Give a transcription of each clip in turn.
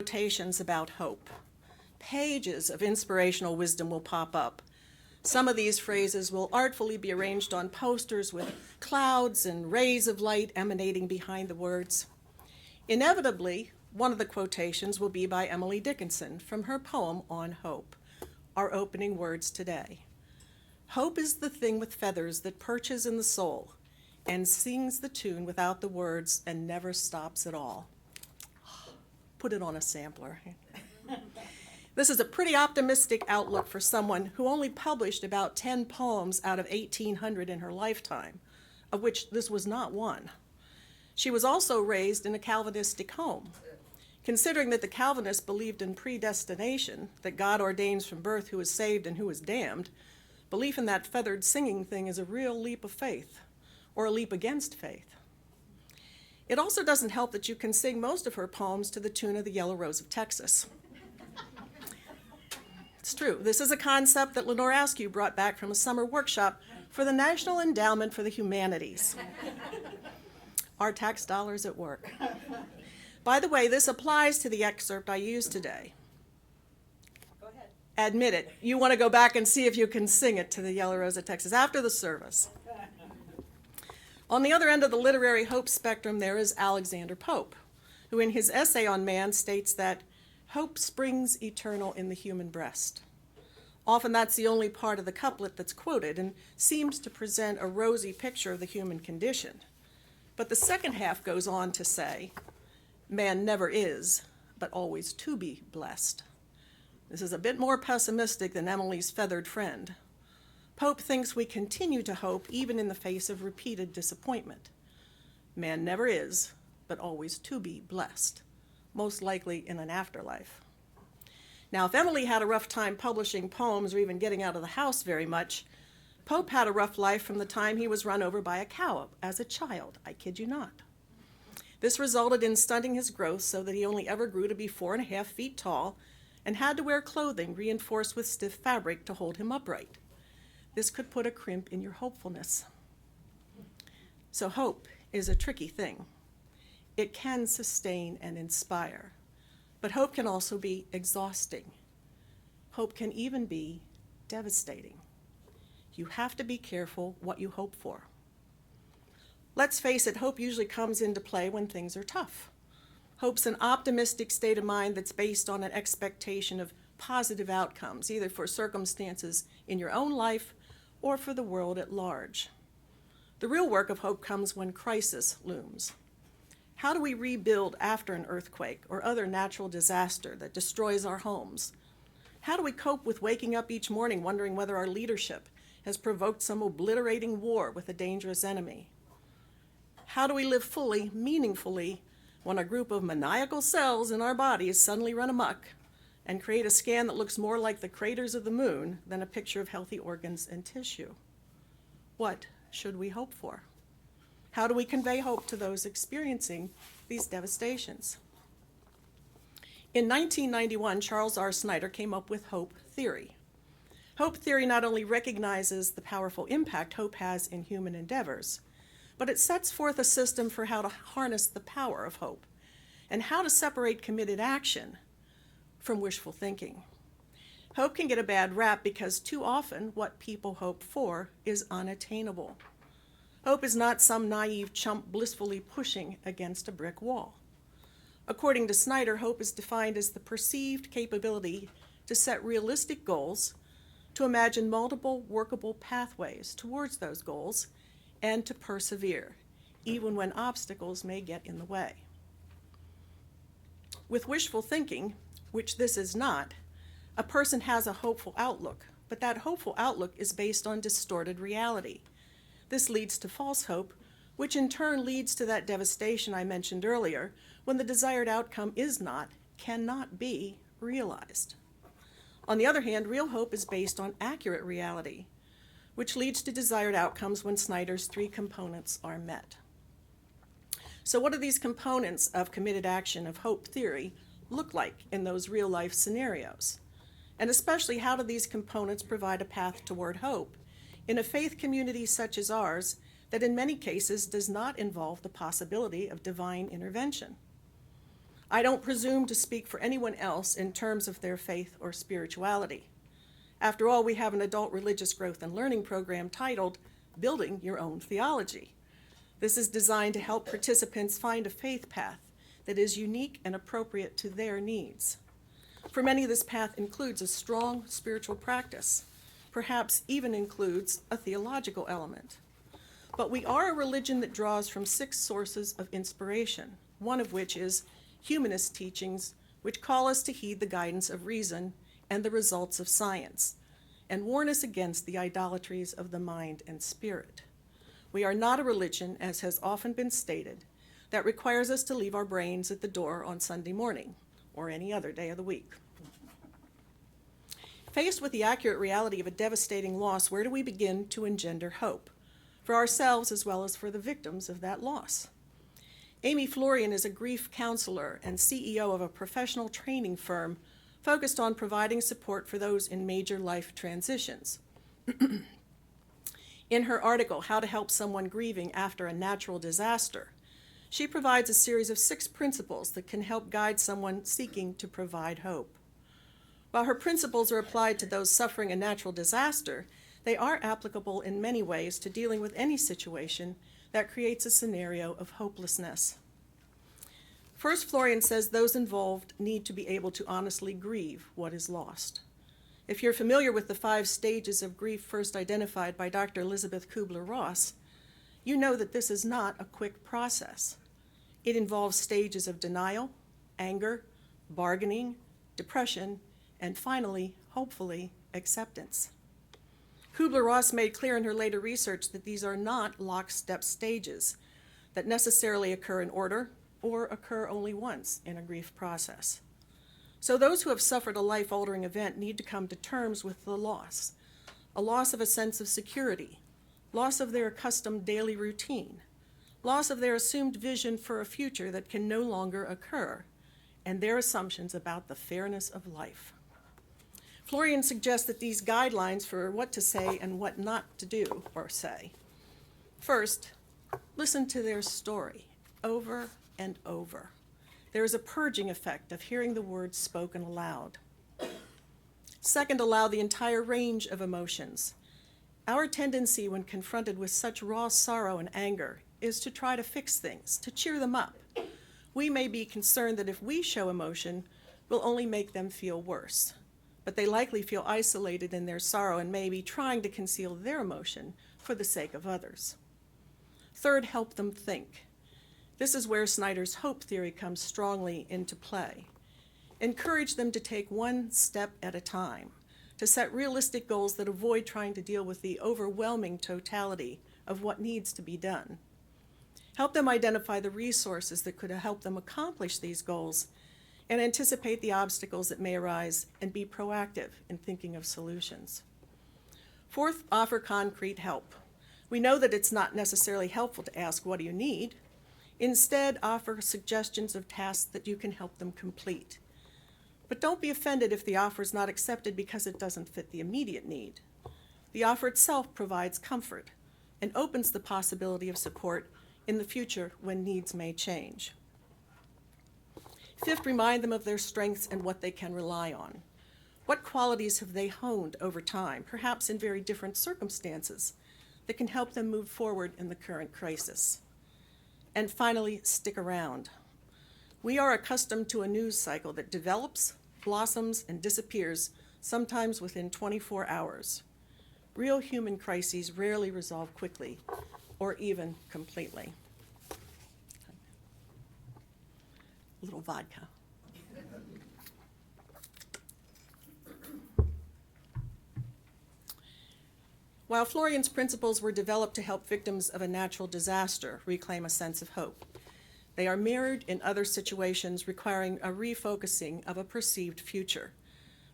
quotations about hope. Pages of inspirational wisdom will pop up. Some of these phrases will artfully be arranged on posters with clouds and rays of light emanating behind the words. Inevitably, one of the quotations will be by Emily Dickinson from her poem On Hope, our opening words today. Hope is the thing with feathers that perches in the soul and sings the tune without the words and never stops at all. Put it on a sampler. This is a pretty optimistic outlook for someone who only published about 10 poems out of 1,800 in her lifetime, of which this was not one. She was also raised in a Calvinistic home. Considering that the Calvinists believed in predestination, that God ordains from birth who is saved and who is damned, belief in that feathered singing thing is a real leap of faith, or a leap against faith. It also doesn't help that you can sing most of her poems to the tune of the Yellow Rose of Texas. It's true. This is a concept that Lenore Askew brought back from a summer workshop for the National Endowment for the Humanities. Our tax dollars at work. By the way, this applies to the excerpt I used today. Go ahead. Admit it. You want to go back and see if you can sing it to the Yellow Rose of Texas after the service. On the other end of the literary hope spectrum, there is Alexander Pope, who in his essay on man states that hope springs eternal in the human breast. Often that's the only part of the couplet that's quoted and seems to present a rosy picture of the human condition. But the second half goes on to say, man never is, but always to be blessed. This is a bit more pessimistic than Emily's feathered friend. Pope thinks we continue to hope even in the face of repeated disappointment. Man never is, but always to be blessed, most likely in an afterlife. Now, if Emily had a rough time publishing poems or even getting out of the house very much, Pope had a rough life from the time he was run over by a cow as a child, I kid you not. This resulted in stunting his growth so that he only ever grew to be 4.5 feet tall and had to wear clothing reinforced with stiff fabric to hold him upright. This could put a crimp in your hopefulness. So hope is a tricky thing. It can sustain and inspire, but hope can also be exhausting. Hope can even be devastating. You have to be careful what you hope for. Let's face it, hope usually comes into play when things are tough. Hope's an optimistic state of mind that's based on an expectation of positive outcomes, either for circumstances in your own life or for the world at large. The real work of hope comes when crisis looms. How do we rebuild after an earthquake or other natural disaster that destroys our homes? How do we cope with waking up each morning wondering whether our leadership has provoked some obliterating war with a dangerous enemy? How do we live fully, meaningfully, when a group of maniacal cells in our bodies suddenly run amok and create a scan that looks more like the craters of the moon than a picture of healthy organs and tissue? What should we hope for? How do we convey hope to those experiencing these devastations? In 1991, Charles R. Snyder came up with hope theory. Hope theory not only recognizes the powerful impact hope has in human endeavors, but it sets forth a system for how to harness the power of hope and how to separate committed action from wishful thinking. Hope can get a bad rap because too often what people hope for is unattainable. Hope is not some naive chump blissfully pushing against a brick wall. According to Snyder, hope is defined as the perceived capability to set realistic goals, to imagine multiple workable pathways towards those goals, and to persevere, even when obstacles may get in the way. With wishful thinking, which this is not, a person has a hopeful outlook, but that hopeful outlook is based on distorted reality. This leads to false hope, which in turn leads to that devastation I mentioned earlier, when the desired outcome is not, cannot be realized. On the other hand, real hope is based on accurate reality, which leads to desired outcomes when Snyder's 3 components are met. So what do these components of committed action of hope theory look like in those real-life scenarios? And especially, how do these components provide a path toward hope in a faith community such as ours that in many cases does not involve the possibility of divine intervention? I don't presume to speak for anyone else in terms of their faith or spirituality. After all, we have an adult religious growth and learning program titled Building Your Own Theology. This is designed to help participants find a faith path that is unique and appropriate to their needs. For many, this path includes a strong spiritual practice, perhaps even includes a theological element. But we are a religion that draws from 6 sources of inspiration, one of which is humanist teachings, which call us to heed the guidance of reason and the results of science, and warn us against the idolatries of the mind and spirit. We are not a religion, as has often been stated, that requires us to leave our brains at the door on Sunday morning or any other day of the week. Faced with the accurate reality of a devastating loss, where do we begin to engender hope, for ourselves as well as for the victims of that loss? Amy Florian is a grief counselor and CEO of a professional training firm focused on providing support for those in major life transitions. In her article, How to Help Someone Grieving After a Natural Disaster, she provides a series of 6 principles that can help guide someone seeking to provide hope. While her principles are applied to those suffering a natural disaster, they are applicable in many ways to dealing with any situation that creates a scenario of hopelessness. First, Florian says those involved need to be able to honestly grieve what is lost. If you're familiar with the 5 stages of grief first identified by Dr. Elizabeth Kubler-Ross, you know that this is not a quick process. It involves stages of denial, anger, bargaining, depression, and finally, hopefully, acceptance. Kubler-Ross made clear in her later research that these are not lockstep stages that necessarily occur in order or occur only once in a grief process. So those who have suffered a life-altering event need to come to terms with the loss, a loss of a sense of security, loss of their accustomed daily routine, loss of their assumed vision for a future that can no longer occur, and their assumptions about the fairness of life. Florian suggests that these guidelines for what to say and what not to do or say. First, listen to their story over and over. There is a purging effect of hearing the words spoken aloud. Second, allow the entire range of emotions. Our tendency when confronted with such raw sorrow and anger is to try to fix things, to cheer them up. We may be concerned that if we show emotion, we'll only make them feel worse. But they likely feel isolated in their sorrow and may be trying to conceal their emotion for the sake of others. Third, help them think. This is where Snyder's hope theory comes strongly into play. Encourage them to take one step at a time, to set realistic goals that avoid trying to deal with the overwhelming totality of what needs to be done. Help them identify the resources that could help them accomplish these goals and anticipate the obstacles that may arise and be proactive in thinking of solutions. Fourth, offer concrete help. We know that it's not necessarily helpful to ask, what do you need? Instead, offer suggestions of tasks that you can help them complete. But don't be offended if the offer is not accepted because it doesn't fit the immediate need. The offer itself provides comfort and opens the possibility of support in the future when needs may change. Fifth, remind them of their strengths and what they can rely on. What qualities have they honed over time, perhaps in very different circumstances, that can help them move forward in the current crisis? And finally, stick around. We are accustomed to a news cycle that develops, blossoms, and disappears, sometimes within 24 hours. Real human crises rarely resolve quickly or even completely. A little vodka. While Florian's principles were developed to help victims of a natural disaster reclaim a sense of hope, they are mirrored in other situations requiring a refocusing of a perceived future,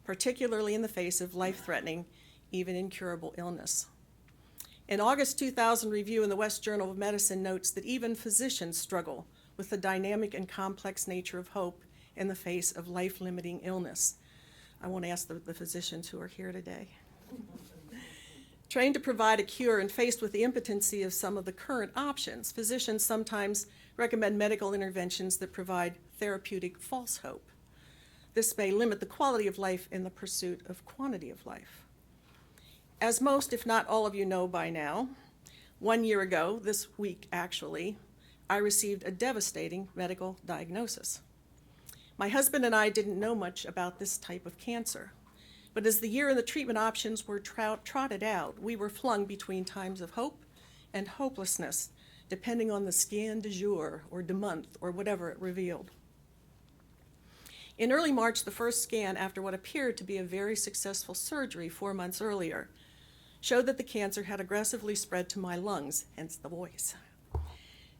particularly in the face of life-threatening, even incurable illness. An August 2000 review in the West Journal of Medicine notes that even physicians struggle with the dynamic and complex nature of hope in the face of life-limiting illness. I want to ask the physicians who are here today. Trained to provide a cure and faced with the impotency of some of the current options, physicians sometimes recommend medical interventions that provide therapeutic false hope. This may limit the quality of life in the pursuit of quantity of life. As most, if not all of you know by now, 1 year ago, this week actually, I received a devastating medical diagnosis. My husband and I didn't know much about this type of cancer, but as the year and the treatment options were trotted out, we were flung between times of hope and hopelessness, depending on the scan du jour or du month or whatever it revealed. In early March, the first scan after what appeared to be a very successful surgery 4 months earlier showed that the cancer had aggressively spread to my lungs, hence the voice.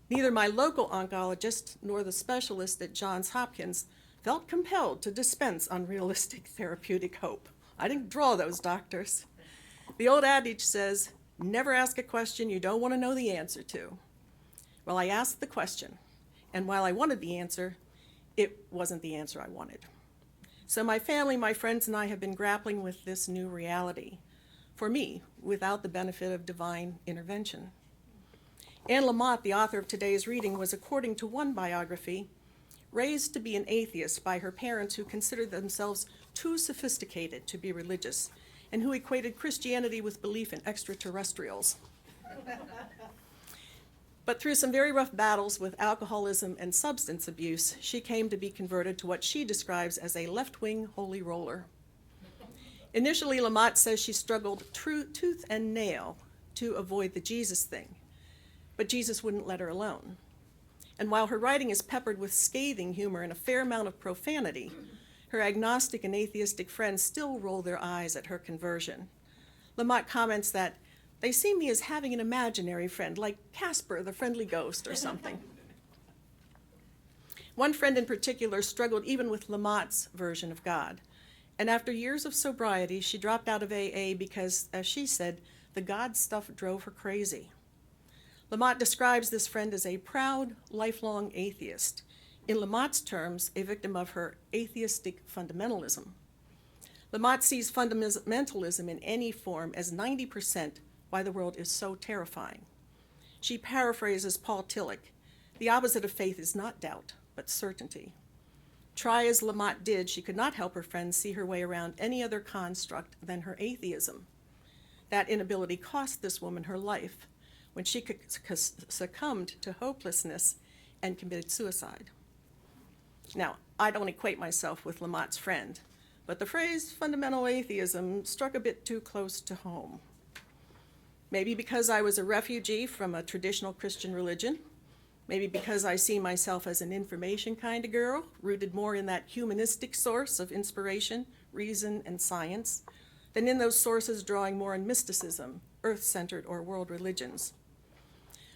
Neither my local oncologist nor the specialist at Johns Hopkins felt compelled to dispense unrealistic therapeutic hope. I didn't draw those doctors. The old adage says, never ask a question you don't want to know the answer to. Well, I asked the question, and while I wanted the answer, it wasn't the answer I wanted. So my family, my friends, and I have been grappling with this new reality, for me, without the benefit of divine intervention. Anne Lamott, the author of today's reading, was, according to one biography, raised to be an atheist by her parents who considered themselves too sophisticated to be religious and who equated Christianity with belief in extraterrestrials. But through some very rough battles with alcoholism and substance abuse, she came to be converted to what she describes as a left-wing holy roller. Initially, Lamott says she struggled tooth and nail to avoid the Jesus thing, but Jesus wouldn't let her alone. And while her writing is peppered with scathing humor and a fair amount of profanity, her agnostic and atheistic friends still roll their eyes at her conversion. Lamott comments that they see me as having an imaginary friend, like Casper, the friendly ghost, or something. One friend in particular struggled even with Lamott's version of God. And after years of sobriety, she dropped out of AA because, as she said, the God stuff drove her crazy. Lamott describes this friend as a proud, lifelong atheist. In Lamott's terms, a victim of her atheistic fundamentalism. Lamott sees fundamentalism in any form as 90% why the world is so terrifying. She paraphrases Paul Tillich, the opposite of faith is not doubt, but certainty. Try as Lamott did, she could not help her friends see her way around any other construct than her atheism. That inability cost this woman her life when she succumbed to hopelessness and committed suicide. Now, I don't equate myself with Lamott's friend, but the phrase fundamental atheism struck a bit too close to home. Maybe because I was a refugee from a traditional Christian religion, maybe because I see myself as an information kind of girl, rooted more in that humanistic source of inspiration, reason, and science, than in those sources drawing more on mysticism, earth-centered or world religions.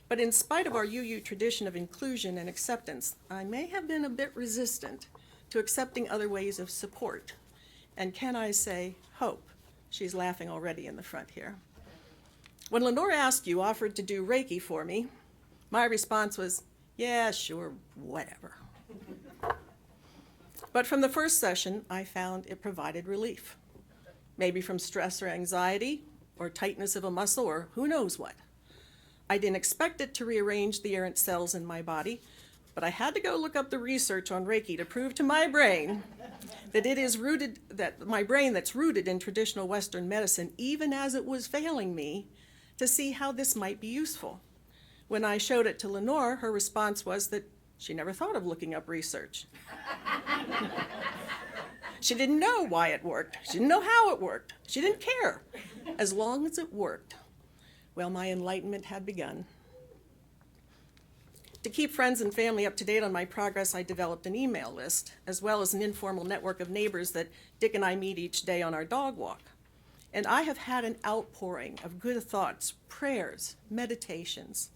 But in spite of our UU tradition of inclusion and acceptance, I may have been a bit resistant to accepting other ways of support. And can I say hope? She's laughing already in the front here. When Lenore Askew offered to do Reiki for me, my response was, yeah, sure, whatever. But from the first session, I found it provided relief. Maybe from stress or anxiety, or tightness of a muscle, or who knows what. I didn't expect it to rearrange the errant cells in my body, but I had to go look up the research on Reiki to prove to my brain that it is rooted, that my brain that's rooted in traditional Western medicine, even as it was failing me, to see how this might be useful. When I showed it to Lenore, her response was that she never thought of looking up research. She didn't know why it worked. She didn't know how it worked. She didn't care, as long as it worked. Well, my enlightenment had begun. To keep friends and family up to date on my progress, I developed an email list, as well as an informal network of neighbors that Dick and I meet each day on our dog walk. And I have had an outpouring of good thoughts, prayers, meditations.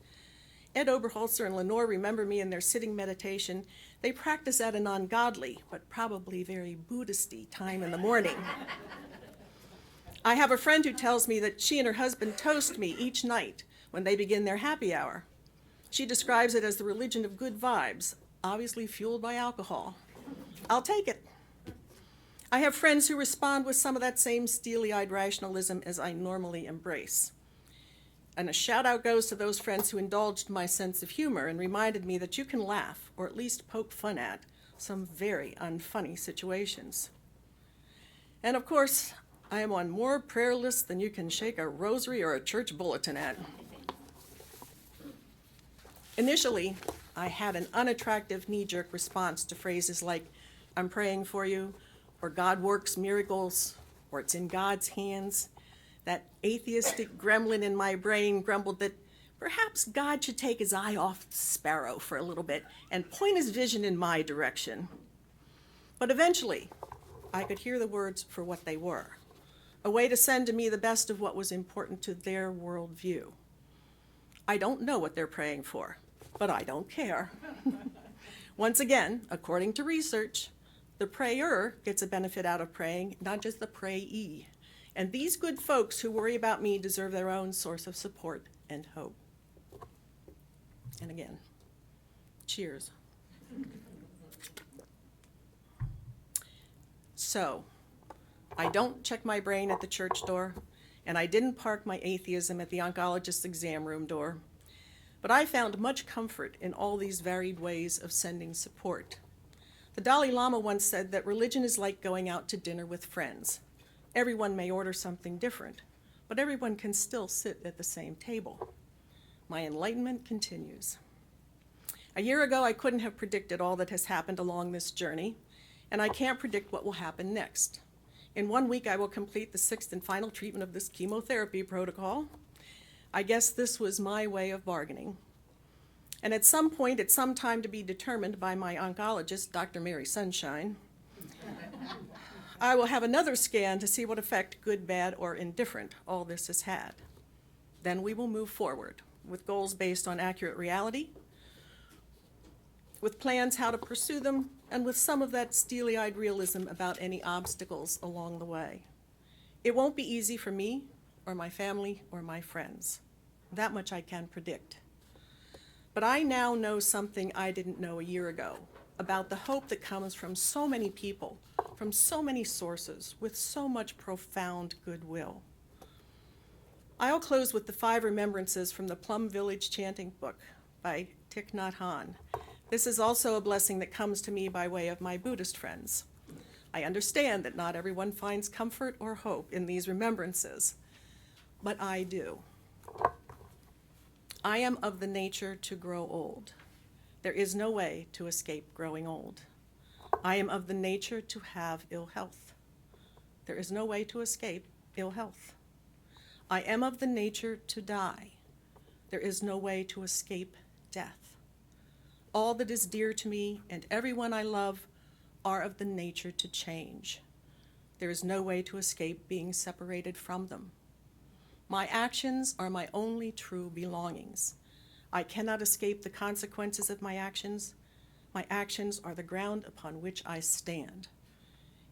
Ed Oberholzer and Lenore remember me in their sitting meditation. They practice at an ungodly, but probably very Buddhist-y time in the morning. I have a friend who tells me that she and her husband toast me each night when they begin their happy hour. She describes it as the religion of good vibes, obviously fueled by alcohol. I'll take it. I have friends who respond with some of that same steely-eyed rationalism as I normally embrace. And a shout out goes to those friends who indulged my sense of humor and reminded me that you can laugh, or at least poke fun at, some very unfunny situations. And of course, I am on more prayer lists than you can shake a rosary or a church bulletin at. Initially, I had an unattractive knee-jerk response to phrases like, I'm praying for you, or God works miracles, or it's in God's hands. That atheistic gremlin in my brain grumbled that perhaps God should take his eye off the sparrow for a little bit and point his vision in my direction. But eventually, I could hear the words for what they were, a way to send to me the best of what was important to their worldview. I don't know what they're praying for, but I don't care. Once again, according to research, the prayer gets a benefit out of praying, not just the prayee. And these good folks who worry about me deserve their own source of support and hope. And again, cheers. So, I don't check my brain at the church door, and I didn't park my atheism at the oncologist's exam room door. But I found much comfort in all these varied ways of sending support. The Dalai Lama once said that religion is like going out to dinner with friends. Everyone may order something different, but everyone can still sit at the same table. My enlightenment continues. A year ago, I couldn't have predicted all that has happened along this journey, and I can't predict what will happen next. In 1 week, I will complete the 6th and final treatment of this chemotherapy protocol. I guess this was my way of bargaining. And at some point, at some time to be determined by my oncologist, Dr. Mary Sunshine, I will have another scan to see what effect, good, bad, or indifferent, all this has had. Then we will move forward with goals based on accurate reality, with plans how to pursue them, and with some of that steely-eyed realism about any obstacles along the way. It won't be easy for me, or my family, or my friends. That much I can predict. But I now know something I didn't know a year ago about the hope that comes from so many people, from so many sources, with so much profound goodwill. I'll close with the 5 remembrances from the Plum Village Chanting Book by Thich Nhat Hanh. This is also a blessing that comes to me by way of my Buddhist friends. I understand that not everyone finds comfort or hope in these remembrances, but I do. I am of the nature to grow old. There is no way to escape growing old. I am of the nature to have ill health. There is no way to escape ill health. I am of the nature to die. There is no way to escape death. All that is dear to me and everyone I love are of the nature to change. There is no way to escape being separated from them. My actions are my only true belongings. I cannot escape the consequences of my actions. My actions are the ground upon which I stand.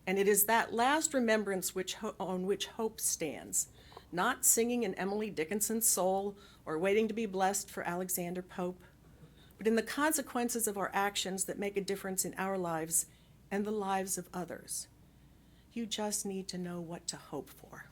And it is that last remembrance on which hope stands, not singing in Emily Dickinson's soul or waiting to be blessed for Alexander Pope, but in the consequences of our actions that make a difference in our lives and the lives of others. You just need to know what to hope for.